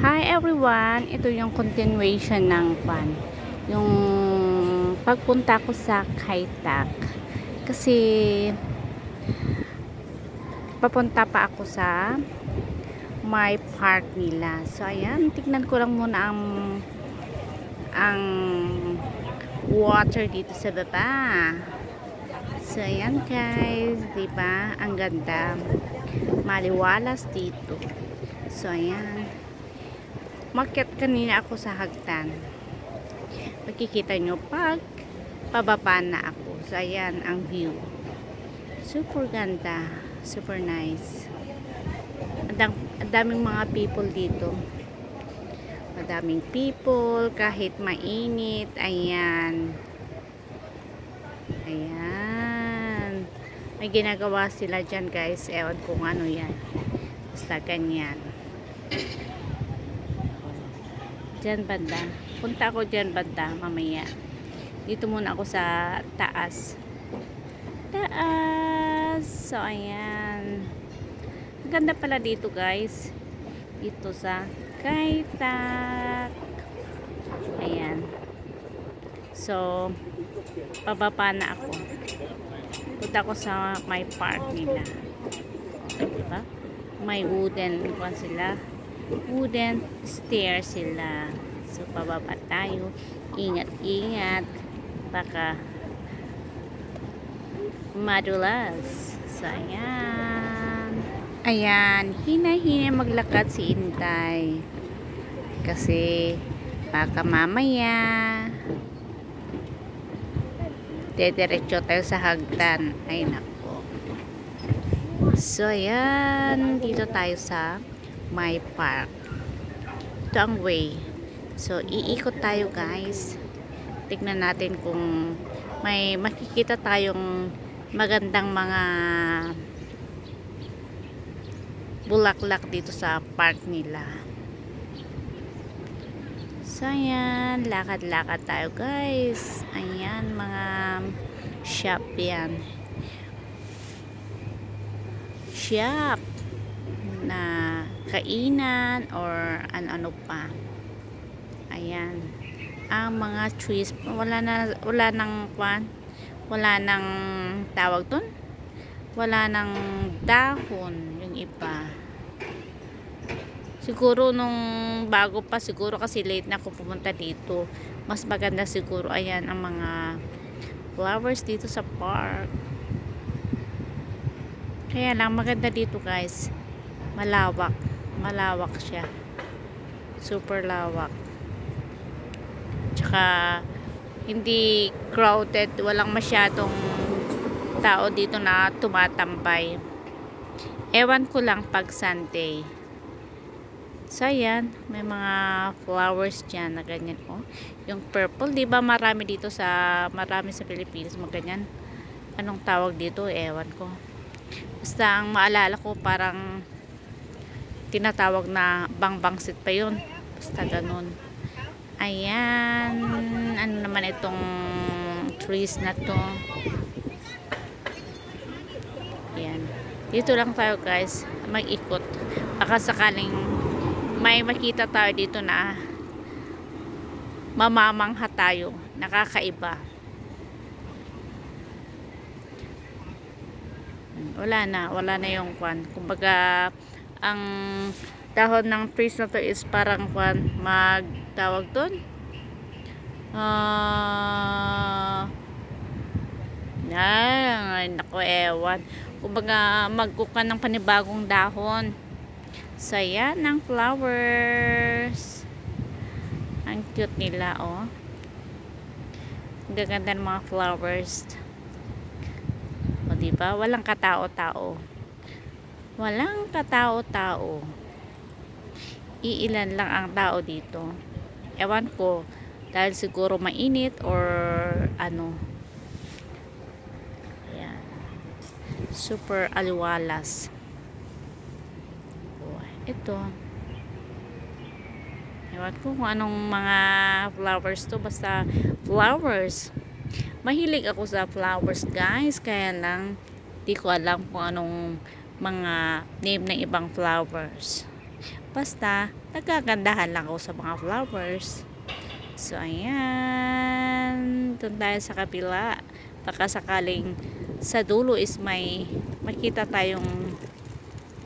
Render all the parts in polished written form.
Hi everyone! Ito yung continuation ng yung pagpunta ko sa Kaitak. Kasi papunta pa ako sa my park nila. So ayan, tignan ko lang muna ang water dito sa baba. So ayan guys, diba? Ang ganda. Maliwalas dito. So ayan. Market kanina ako sa hagdan. Makikita nyo pag pababa na ako. So ayan ang view. Super ganda. Super nice. Ang daming mga people dito. Madaming people kahit mainit. Ayan. Ayan. May ginagawa sila dyan guys. Ewan kung ano yan. Basta ganyan. Dyan banda. Punta ako dyan banda mamaya. Dito muna ako sa taas. Taas. So, ayan. Ganda pala dito guys. Dito sa Kaitak. Ayan. So, pababa na ako. Punta ako sa my park nila. Diba? May wooden sila. Wooden stair sila. So pababa tayo. Ingat-ingat. Baka madulas. So ayan. Ayan. Hina-hina maglakad si Intay. Kasi baka mamaya dediretso tayo sa hagdan. Ay nako. So ayan. Dito tayo sa my park. Ito ang way. So, iikot tayo guys. Tignan natin kung may makikita tayong magandang mga bulaklak dito sa park nila. So, ayan. Lakad-lakad tayo guys. Ayan, mga shop yan. Shop na kainan or ano pa. Ayan. Ang mga trees, wala nang tawag dun. Wala nang dahon yung iba. Siguro nung bago pa siguro kasi late na ako pumunta dito. Mas maganda siguro ayan ang mga flowers dito sa park. Kaya lang maganda dito guys. Malawak siya. Super lawak. Tsaka hindi crowded, walang masyadong tao dito na tumatambay. Ewan ko lang pag Sunday. So ayan, may mga flowers dyan na ganyan oh. Yung purple, di ba marami sa Pilipinas ganyan. Anong tawag dito? Ewan ko. Basta ang maalala ko parang tinatawag na bangbangsit pa yun. Basta ganun. Ayan. Ano naman itong trees na to. Ayan. Dito lang tayo guys. Mag-ikot. Baka sakaling may makita tayo dito na mamamangha tayo. Nakakaiba. Wala na yung kumbaga ang dahon ng trees na to is parang magtawag doon naku ewan kumbaga magkukan ng panibagong dahon. So yan ang flowers, ang cute nila oh, ang gaganda ng mga flowers o diba, walang katao-tao. Iilan lang ang tao dito. Ewan ko, dahil siguro mainit or ano. Ayan. Super aliwalas. Oh, ito. Ewan ko kung anong mga flowers to. Basta flowers. Mahilig ako sa flowers guys. Kaya lang, di ko alam kung anong mga name ng ibang flowers. Basta nagkagandahan lang ako sa mga flowers. So, ayan. Doon tayo sa kabila. Baka sakaling sa dulo is may makita tayong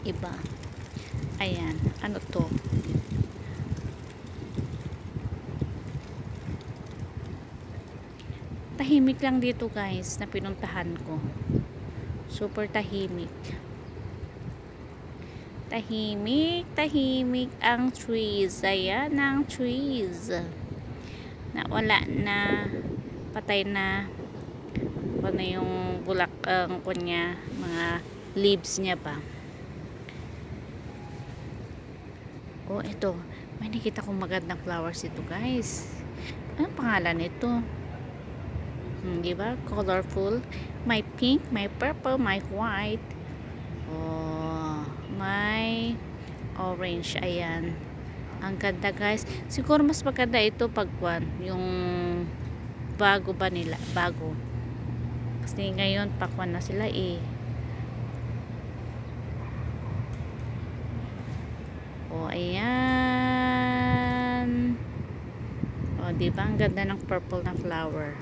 iba. Ayan. Ano to? Tahimik lang dito guys na pinuntahan ko. Super tahimik. Tahimik ang trees. Ayan ang trees. Na wala na, patay na. Ano yung bulak ang kunya, mga leaves niya pa. Oh, ito. May nakita kong magandang flowers ito guys. Anong pangalan nito? Diba? Colorful. May pink, may purple, may white. Oh, may orange. Ayan. Ang ganda guys. Siguro mas maganda ito pag yung bago ba nila. Bago. Kasi ngayon pakwan na sila eh. Oh, ayan. Oh, diba? Ang ganda ng purple na flower.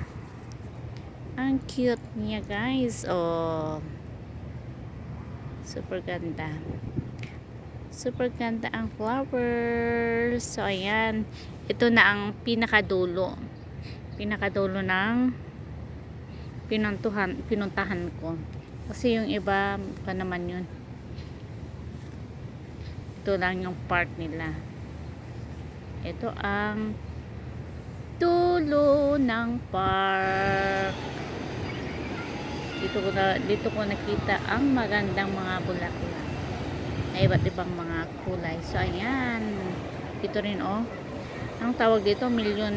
Ang cute niya guys. Oh. Super ganda. Super ganda ang flowers. So, ayan. Ito na ang pinakadulo. Pinakadulo ng pinuntahan ko. Kasi yung iba, pa naman yun. Ito lang yung part nila. Ito ang dulo ng park. Dito ko nakita ang magandang mga bulaklak. Ay iba't ibang mga kulay. So ayan, dito rin oh, ang tawag dito million,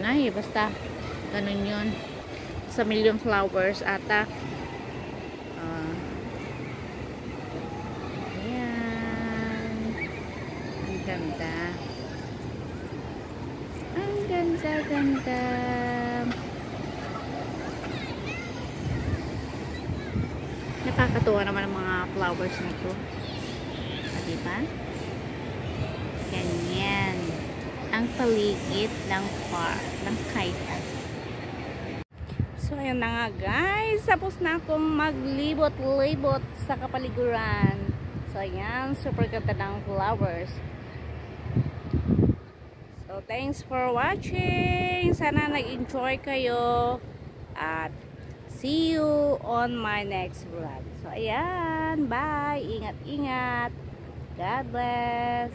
ay basta ganun yun, sa million flowers ata. Ayan, ang ganda, ang ganda. Nakakatuwa naman ang mga flowers nito. Diba? Ganyan ang paligid ng park ng Kaita. So ayun na nga guys, tapos na akong maglibot-libot sa kapaligiran. So ayan, super ganda ng flowers. So thanks for watching. Sana nag-enjoy kayo at see you on my next vlog. So ayan, bye, ingat-ingat. God bless.